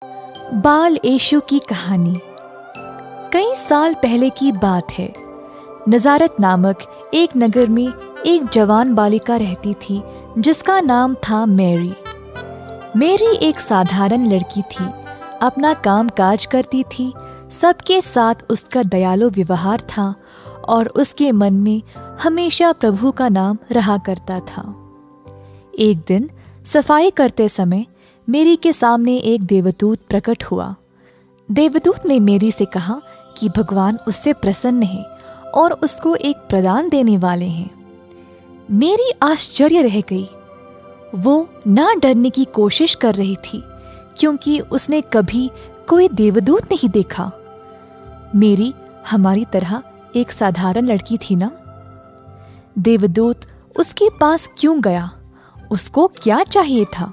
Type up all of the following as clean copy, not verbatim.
बाल यीशु की कहानी। कई साल पहले की बात है। नजारत नामक एक नगर में एक जवान बालिका रहती थी जिसका नाम था मैरी। मैरी एक साधारण लड़की थी, अपना काम काज करती थी, सबके साथ उसका दयालु व्यवहार था और उसके मन में हमेशा प्रभु का नाम रहा करता था। एक दिन सफाई करते समय मैरी के सामने एक देवदूत प्रकट हुआ। देवदूत ने मैरी से कहा कि भगवान उससे प्रसन्न है और उसको एक प्रदान देने वाले हैं। मैरी आश्चर्य रह गई। वो ना डरने की कोशिश कर रही थी क्योंकि उसने कभी कोई देवदूत नहीं देखा। मैरी हमारी तरह एक साधारण लड़की थी ना। देवदूत उसके पास क्यों गया? उसको क्या चाहिए था?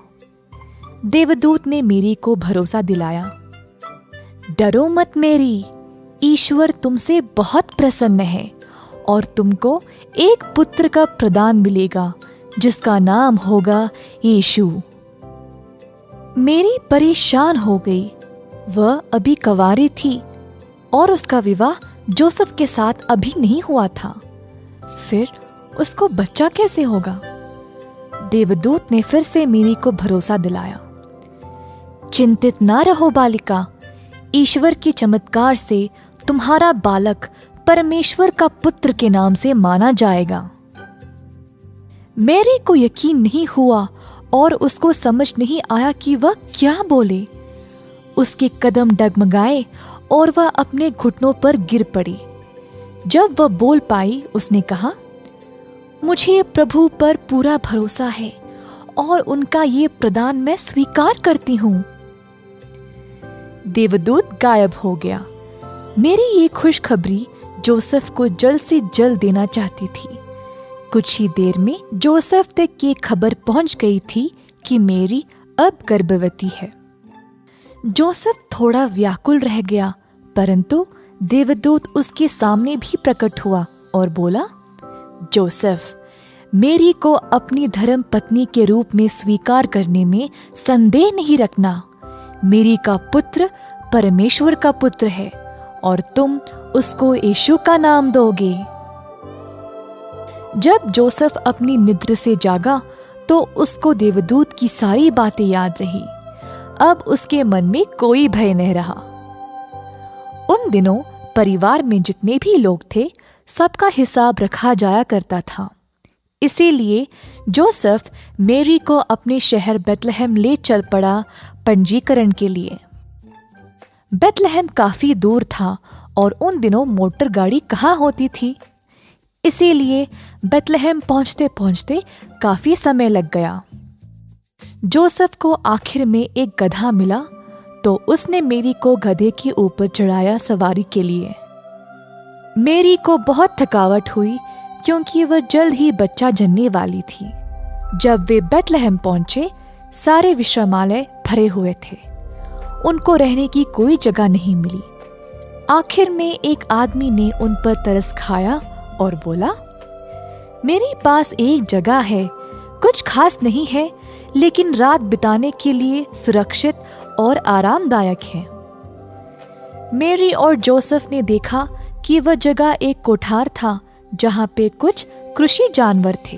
देवदूत ने मैरी को भरोसा दिलाया। डरो मत मैरी, ईश्वर तुमसे बहुत प्रसन्न है और तुमको एक पुत्र का प्रदान मिलेगा जिसका नाम होगा यीशु। मैरी परेशान हो गई। वह अभी कंवारी थी और उसका विवाह जोसेफ के साथ अभी नहीं हुआ था। फिर उसको बच्चा कैसे होगा? देवदूत ने फिर से मैरी को भरोसा दिलाया। चिंतित ना रहो बालिका, ईश्वर के चमत्कार से तुम्हारा बालक परमेश्वर का पुत्र के नाम से माना जाएगा। मैरी को यकीन नहीं हुआ और उसको समझ नहीं आया कि वह क्या बोले। उसके कदम डगमगाए और वह अपने घुटनों पर गिर पड़ी। जब वह बोल पाई उसने कहा, मुझे प्रभु पर पूरा भरोसा है और उनका ये प्रदान मैं स्वीकार करती हूँ। देवदूत गायब हो गया। मेरी ये खुशखबरी जोसेफ को जल्द से जल्द देना चाहती थी। कुछ ही देर में जोसेफ तक ये खबर पहुंच गई थी कि मैरी अब गर्भवती है। जोसेफ थोड़ा व्याकुल रह गया, परंतु देवदूत उसके सामने भी प्रकट हुआ और बोला, जोसेफ, मैरी को अपनी धर्म पत्नी के रूप में स्वीकार करने में संदेह नहीं रखना। मैरी का पुत्र परमेश्वर का पुत्र है और तुम उसको यीशु का नाम दोगे। जब जोसेफ अपनी निद्र से जागा तो उसको देवदूत की सारी बातें याद रही। अब उसके मन में कोई भय नहीं रहा। उन दिनों परिवार में जितने भी लोग थे सबका हिसाब रखा जाया करता था। इसीलिए जोसेफ मैरी को अपने शहर बेथलेहम ले चल पड़ा पंजीकरण के लिए। बेथलेहम काफी दूर था और उन दिनों मोटर गाड़ी कहाँ होती थी। इसीलिए बेथलेहम पहुंचते पहुंचते काफी समय लग गया। जोसेफ को आखिर में एक गधा मिला तो उसने मैरी को गधे के ऊपर चढ़ाया सवारी के लिए। मैरी को बहुत थकावट हुई क्योंकि वह जल्द ही बच्चा जनने वाली थी। जब वे बेथलेहम पहुंचे, सारे विश्रामालय भरे हुए थे। उनको रहने की कोई जगह नहीं मिली। आखिर में एक आदमी ने उन पर तरस खाया और बोला, मेरे पास एक जगह है, कुछ खास नहीं है लेकिन रात बिताने के लिए सुरक्षित और आरामदायक है। मैरी और जोसेफ ने देखा कि वह जगह एक कोठार था जहाँ पे कुछ कृषि जानवर थे।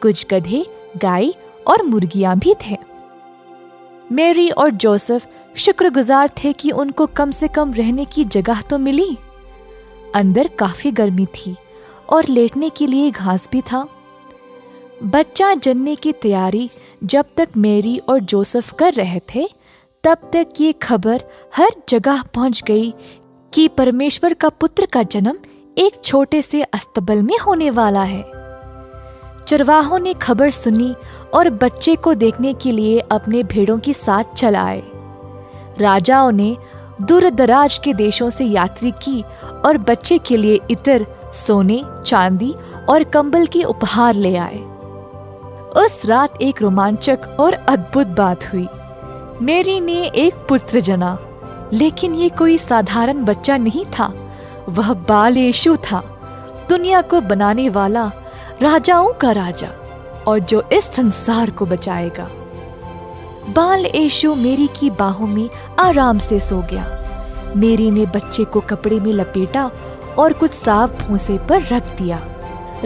कुछ गधे, गाय और मुर्गियां भी थे। मैरी और जोसेफ शुक्रगुजार थे कि उनको कम से कम रहने की जगह तो मिली। अंदर काफी गर्मी थी और लेटने के लिए घास भी था। बच्चा जनने की तैयारी जब तक मैरी और जोसेफ कर रहे थे, तब तक ये खबर हर जगह पहुंच गई कि परमेश्वर का पुत्र का जन्म एक छोटे से अस्तबल में होने वाला है। चरवाहों ने खबर सुनी और बच्चे को देखने के लिए अपने भेड़ों के साथ चल आए। राजाओं ने दूर दराज के देशों से यात्री की और बच्चे के लिए इत्र, सोने, चांदी और कंबल के उपहार ले आए। उस रात एक रोमांचक और अद्भुत बात हुई। मैरी ने एक पुत्र जना, लेकिन ये कोई साधारण बच्चा नहीं था। वह बाल यीशु था, दुनिया को बनाने वाला, राजाओं का राजा और जो इस संसार को बचाएगा। बाल यीशु मेरी की बाहों में आराम से सो गया। मेरी ने बच्चे को कपड़े में लपेटा और कुछ साफ भूसे पर रख दिया।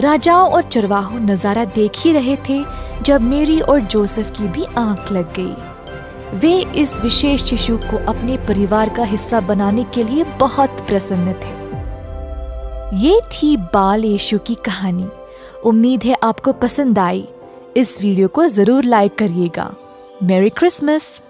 राजाओं और चरवाहों नजारा देख ही रहे थे जब मेरी और जोसेफ की भी आंख लग गई। वे इस विशेष शिशु को अपने परिवार का हिस्सा बनाने के लिए बहुत प्रसन्न थे। ये थी बाल यीशु की कहानी। उम्मीद है आपको पसंद आई। इस वीडियो को जरूर लाइक करिएगा। Merry Christmas.